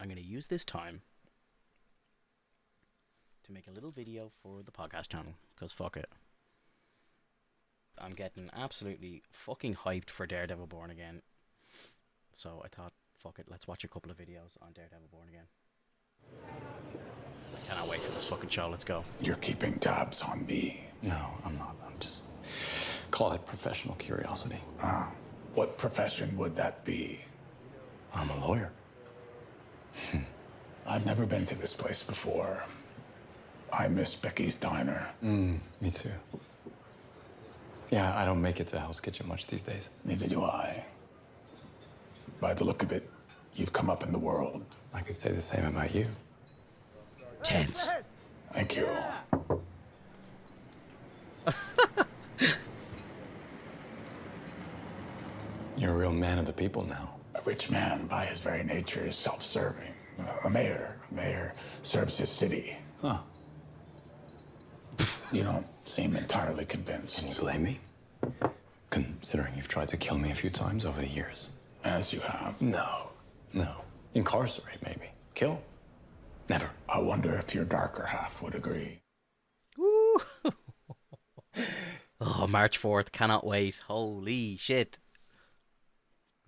I'm going to use this time to make a little video for the podcast channel, because fuck it. I'm getting absolutely fucking hyped for Daredevil Born Again. So I thought, fuck it, let's watch a couple of videos on Daredevil Born Again. I cannot wait for this fucking show, let's go. You're keeping tabs on me. No, I'm not. I'm just... Call it professional curiosity. What profession would that be? I'm a lawyer. I've never been to this place before. I miss Becky's Diner. Me too. Yeah, I don't make it to Hell's Kitchen much these days. Neither do I. By the look of it, you've come up in the world. I could say the same about you. Tense. Thank you. You're a real man of the people now. A rich man, by his very nature, is self-serving. A mayor serves his city. Huh. You don't seem entirely convinced. Can you blame me? Considering you've tried to kill me a few times over the years. As you have. No. Incarcerate, maybe. Kill? Never. I wonder if your darker half would agree. Woo! Oh, March 4th, cannot wait. Holy shit.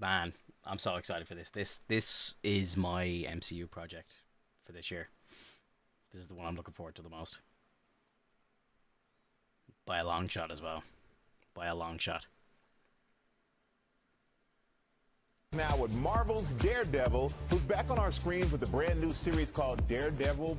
Man, I'm so excited for this. This is my MCU project for this year. This is the one I'm looking forward to the most. By a long shot as well. By a long shot. Now with Marvel's Daredevil, who's back on our screens with a brand new series called Daredevil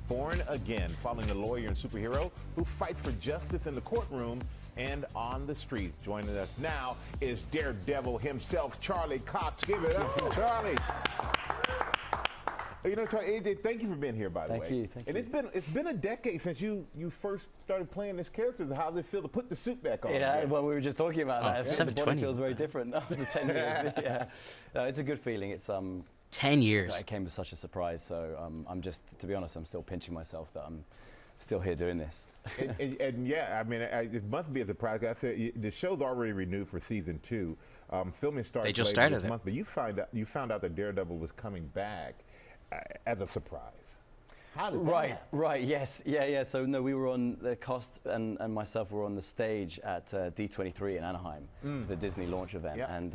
Born Again, following a lawyer and superhero who fights for justice in the courtroom and on the street. Joining us now is Daredevil himself, Charlie Cox. Give it up, Charlie. You know, Charlie, thank you for being here, by the way. Thank you. And it's been a decade since you first started playing this character. How does it feel to put the suit back on? Yeah, well, we were just talking about that. The 720. body feels very different after 10 years. Yeah, no, it's a good feeling. It's 10 years. It came as such a surprise. So I'm just, to be honest, I'm still pinching myself that I'm still here doing this. and yeah, I mean, it must be a surprise. I said the show's already renewed for season 2. Filming started. They just later started this it. month, but you found out that Daredevil was coming back as a surprise. How did that happen? Right, yes, yeah. So no, we were on the cast and myself were on the stage at D23 in Anaheim, the Disney launch event, Yeah. and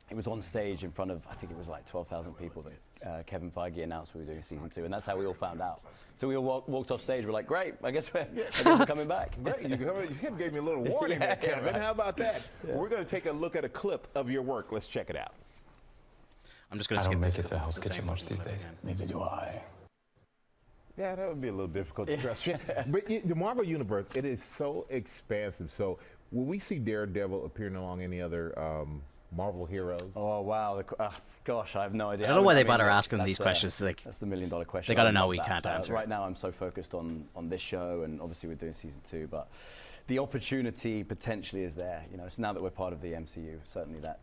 it was on stage in front of, I think it was like 12,000 people that Kevin Feige announced we were doing season 2, and that's how we all found out. So we all walked off stage. We're like, great, I guess we're coming back. Great, you gave me a little warning there, Kevin. right. How about that? Yeah. We're going to take a look at a clip of your work. Let's check it out. I'm just going to I skip don't this make it 'cause to it's Hell's the Kitchen same much fucking these clip days. again. Neither do I. Yeah, that would be a little difficult to trust. But the Marvel Universe, it is so expansive. So will we see Daredevil appearing along any other Marvel heroes? Oh wow, gosh, I have no idea. I don't know why they mean, bother asking that's, these questions. Like, that's the million-dollar question. they gotta I know love we that. can't answer Right it. now, I'm so focused on this show, and obviously we're doing season 2. But the opportunity potentially is there. You know, so now that we're part of the MCU, certainly that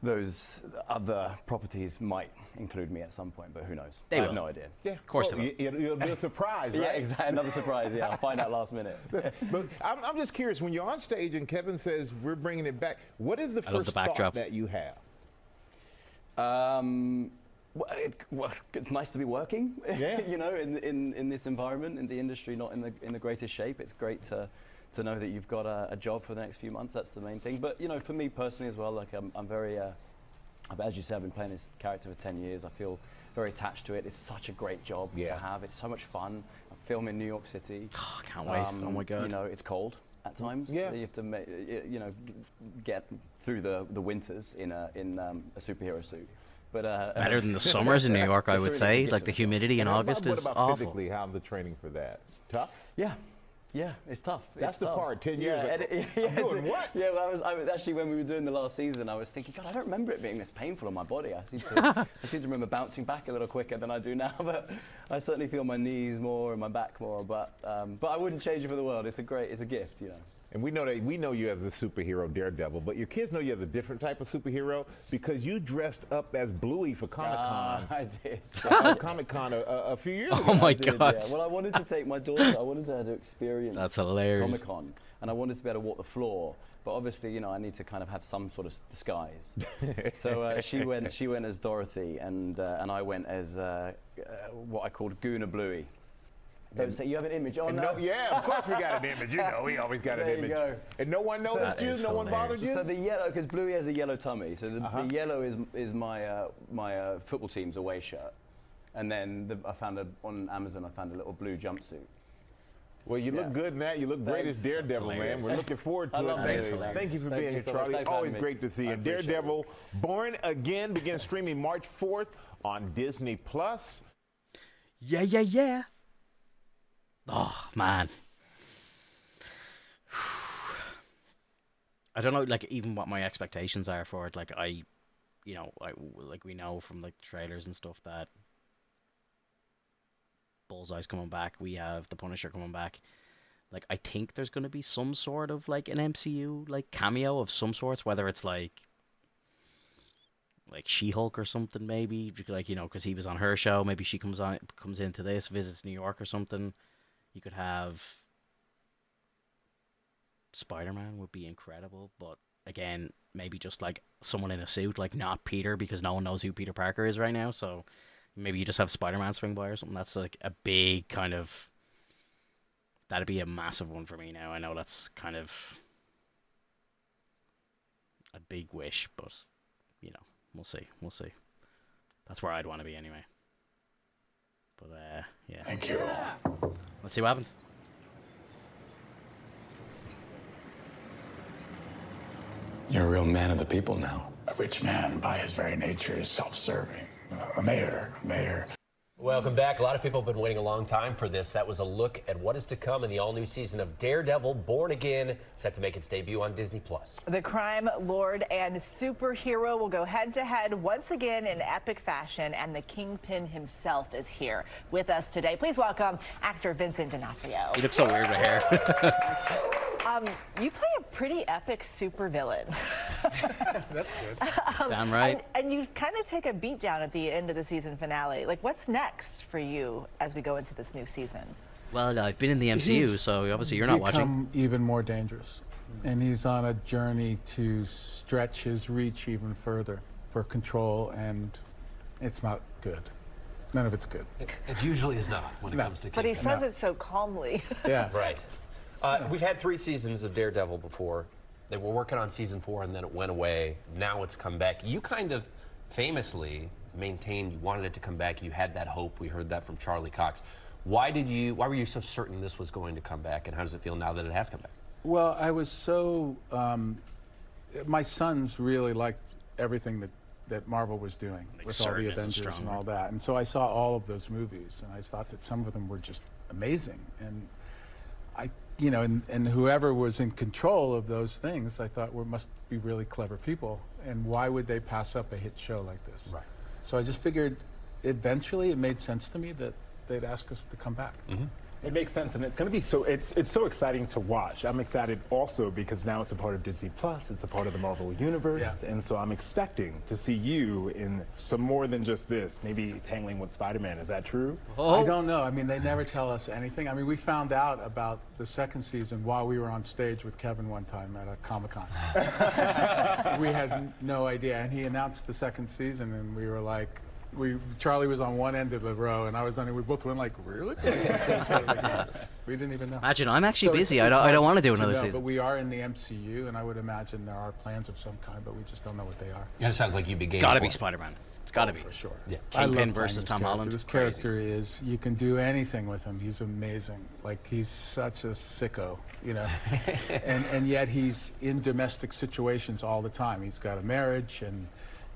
those other properties might include me at some point, but who knows? They I will. have no idea. Yeah, Of course they will. It'll be a surprise, right? Yeah, exactly. Another surprise. Yeah, I'll find out last minute. But I'm just curious, when you're on stage and Kevin says we're bringing it back, what is the I love first the thought backdrop. that you have? Well, it's nice to be working. Yeah. You know, in this environment, in the industry, not in the greatest shape. It's great to know that you've got a job for the next few months. That's the main thing. But you know, for me personally as well, like I'm very. As you said, I've been playing this character for 10 years. I feel very attached to it. It's such a great job to have. It's so much fun. I film in New York City. Oh, I can't wait. Oh my god. You know, it's cold at times. Yeah. You have to, get through the winters in a superhero suit. But Better than the summers in New York, I It's would really say. gift Like the of- humidity in And August what is about awful. physically, how's the training for that? Tough? Yeah, it's tough. That's It's the tough. part, 10 years Yeah, ago. yeah, Doing what? Yeah, well, I was actually, when we were doing the last season, I was thinking, God, I don't remember it being this painful on my body. I seem to remember bouncing back a little quicker than I do now, but I certainly feel my knees more and my back more. But I wouldn't change it for the world. It's a gift, you know. And we know you as a superhero, Daredevil, but your kids know you as a different type of superhero because you dressed up as Bluey for Comic-Con. I did. Comic-Con a few years ago. Oh my I did, god. yeah. Well, I wanted to take my daughter. I wanted her to experience That's hilarious. Comic-Con and I wanted to be able to walk the floor. But obviously, you know, I need to kind of have some sort of disguise. So she went as Dorothy, and I went as what I called Gooner Bluey. Don't say you have an image. Oh no! Yeah, of course we got an image. You know, we always got an image. Go. And no one noticed you. No one bothered you. So the yellow, because Bluey has a yellow tummy. So the yellow is my football team's away shirt, and then I found on Amazon I found a little blue jumpsuit. Well, you look good in that. You look great as Daredevil, man. We're looking forward to it. Thank you for being here, Charlie. Always great to see you. Daredevil Born Again begins streaming March 4th on Disney+. Yeah. Oh, man. I don't know, like, even what my expectations are for it. Like, we know from, like, trailers and stuff that Bullseye's coming back. We have the Punisher coming back. Like, I think there's going to be some sort of, like, an MCU, like, cameo of some sorts, whether it's, like She-Hulk or something, maybe. Like, you know, because he was on her show. Maybe she comes into this, visits New York or something. You could have Spider-Man would be incredible, but again, maybe just like someone in a suit, like not Peter, because no one knows who Peter Parker is right now. So maybe you just have Spider-Man swing by or something. That's like a big kind of, that'd be a massive one for me now. I know that's kind of a big wish, but you know, we'll see. That's where I'd want to be anyway. But yeah. Thank you. Let's see what happens. You're a real man of the people now. A rich man, by his very nature, is self-serving. A mayor. Welcome back. A lot of people have been waiting a long time for this. That was a look at what is to come in the all-new season of Daredevil Born Again, set to make its debut on Disney+. The crime lord and superhero will go head-to-head once again in epic fashion, and the Kingpin himself is here with us today. Please welcome actor Vincent D'Onofrio. He looks so weird with hair. You play a pretty epic supervillain. That's good. Damn right. And you kind of take a beat down at the end of the season finale. Like, what's next for you as we go into this new season? Well, I've been in the MCU, so obviously you're not watching. Even more dangerous, and he's on a journey to stretch his reach even further for control, and it's not good. None of it's good. It usually is not when it comes to Kingpin. But he says it so calmly. Yeah. Right. We've had 3 seasons of Daredevil before. They were working on season 4 and then it went away. Now it's come back. You kind of famously maintained you wanted it to come back. You had that hope. We heard that from Charlie Cox. Why were you so certain this was going to come back, and how does it feel now that it has come back? Well, I was so my sons really liked everything that Marvel was doing with all the Avengers and all that, and so I saw all of those movies, and I thought that some of them were just amazing, and and whoever was in control of those things, I thought must be really clever people, and why would they pass up a hit show like this? Right. So I just figured eventually it made sense to me that they'd ask us to come back. Mm-hmm. It makes sense, and it's going to be it's so exciting to watch. I'm excited also because now it's a part of Disney Plus. It's a part of the Marvel Universe, and so I'm expecting to see you in some more than just this. Maybe tangling with Spider-Man. Is that true? I don't know. I mean, they never tell us anything. I mean, we found out about the second season while we were on stage with Kevin one time at a Comic-Con. We had no idea, and he announced the second season, and we were like. Charlie was on one end of the row, and I was on it. We both went like, really? We didn't even know. Imagine, I'm actually busy. I don't want to do another season. But we are in the MCU, and I would imagine there are plans of some kind, but we just don't know what they are. And it sounds like you'd be game. It's got to be Spider-Man. It's got to be. For sure. Yeah. Kingpin versus Tom Holland. This character is, you can do anything with him. He's amazing. Like, he's such a sicko, you know. and yet he's in domestic situations all the time. He's got a marriage, and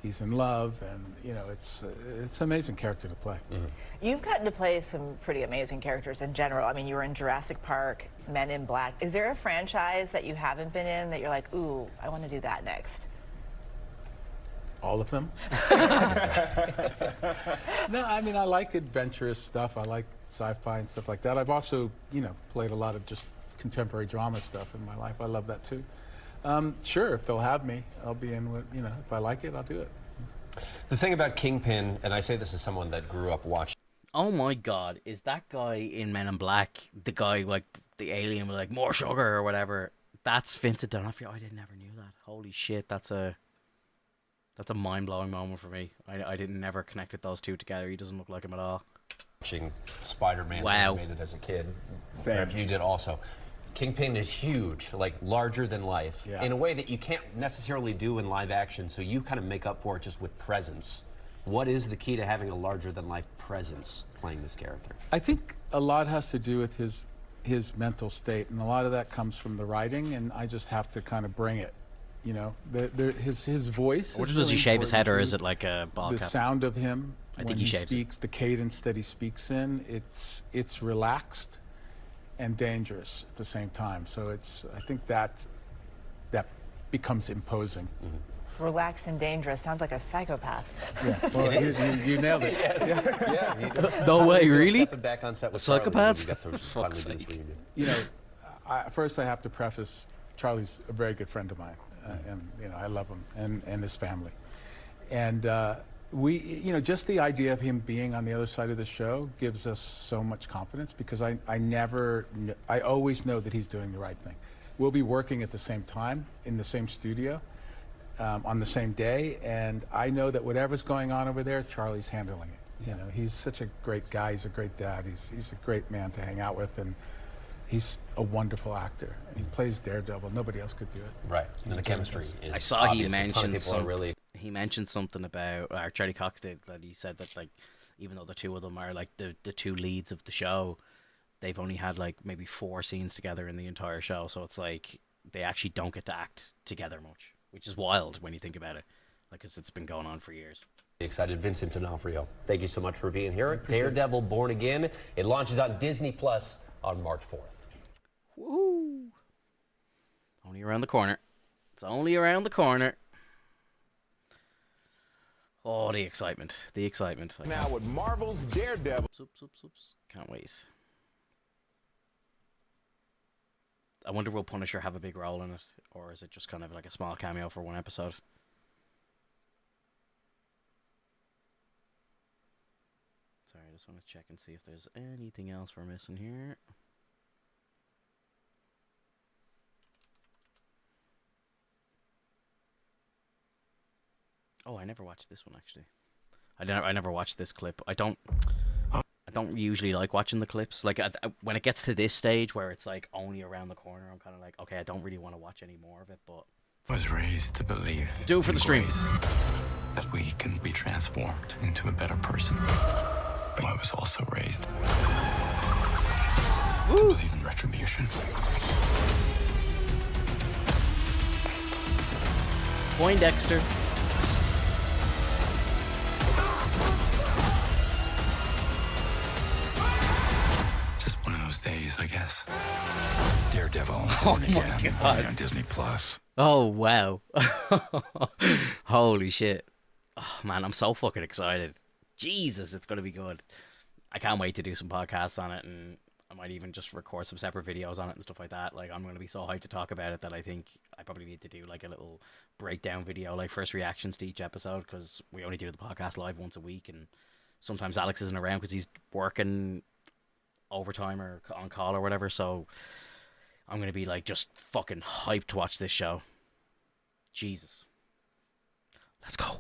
he's in love, and it's an amazing character to play. Mm-hmm. You've gotten to play some pretty amazing characters in general. I mean, you were in Jurassic Park, Men in Black. Is there a franchise that you haven't been in that you're like, ooh, I want to do that next? All of them? No, I mean, I like adventurous stuff. I like sci-fi and stuff like that. I've also, played a lot of just contemporary drama stuff in my life. I love that too. Sure, if they'll have me, I'll be in with, if I like it, I'll do it. The thing about Kingpin, and I say this as someone that grew up watching. Oh my God, is that guy in Men in Black the guy, like, the alien with like more sugar or whatever. That's Vincent D'Onofrio. I never knew that. Holy shit, that's a mind-blowing moment for me. I didn't never connected those two together. He doesn't look like him at all. Watching Spider-Man Wow. animated as a kid. Same. You did also. Kingpin is huge, like larger than life, Yeah. in a way that you can't necessarily do in live action, so you kind of make up for it just with presence. What is the key to having a larger than life presence playing this character? I think a lot has to do with his mental state, and a lot of that comes from the writing, and I just have to kind of bring it. You know, his voice. Or is does he really shave his head, or important is too. it like a ball The cap? sound of him I when think he he shaves it. speaks, the cadence that he speaks in, it's relaxed and dangerous at the same time. So I think that becomes imposing. Mm-hmm. Relaxed and dangerous. Sounds like a psychopath. Yeah, well, you nailed it. Yeah. No way, really? Stepping back on set with Charlie when Psychopaths? you got to finally do this reunion. You know, first I have to preface, Charlie's a very good friend of mine, and you know I love him and his family, and we, just the idea of him being on the other side of the show gives us so much confidence because I always know that he's doing the right thing. We'll be working at the same time in the same studio on the same day, and I know that whatever's going on over there, Charlie's handling it. You know, he's such a great guy. He's a great dad. He's a great man to hang out with, and he's a wonderful actor. He plays Daredevil. Nobody else could do it. Right, and the chemistry is I saw he obvious. A ton of mentioned people are really he mentioned something about, or Charlie Cox did, that he said that like even though the two of them are like the two leads of the show, they've only had like maybe 4 scenes together in the entire show. So it's like they actually don't get to act together much, which is wild when you think about it, like, because it's been going on for years. excited. Vincent D'Onofrio, thank you so much for being here. Daredevil Born Again. It launches on Disney Plus on March 4th. Woo! Only around the corner. It's only around the corner. Oh, the excitement. The excitement. Now with Marvel's Daredevil. Oops. Can't wait. I wonder will Punisher have a big role in it, or is it just kind of like a small cameo for one episode? Sorry, I just want to check and see if there's anything else we're missing here. Oh, I never watched this one actually. I never watched this clip. I don't usually like watching the clips. Like when it gets to this stage where it's like only around the corner, I'm kind of like, okay, I don't really want to watch any more of it. But Was raised to believe. Do it for in the stream. grace, that we can be transformed into a better person. But I was also raised to believe in retribution. Poindexter. Just one of those days, I guess. Daredevil Oh Born my Again, God. only on Disney Plus. Oh wow! Holy shit! Oh man, I'm so fucking excited. Jesus, it's gonna be good. I can't wait to do some podcasts on it, and I might even just record some separate videos on it and stuff like that. Like, I'm gonna be so hyped to talk about it that I think I probably need to do like a little breakdown video, like first reactions to each episode, because we only do the podcast live once a week, and sometimes Alex isn't around because he's working overtime or on call or whatever. So I'm gonna be like just fucking hyped to watch this show. Jesus. Let's go.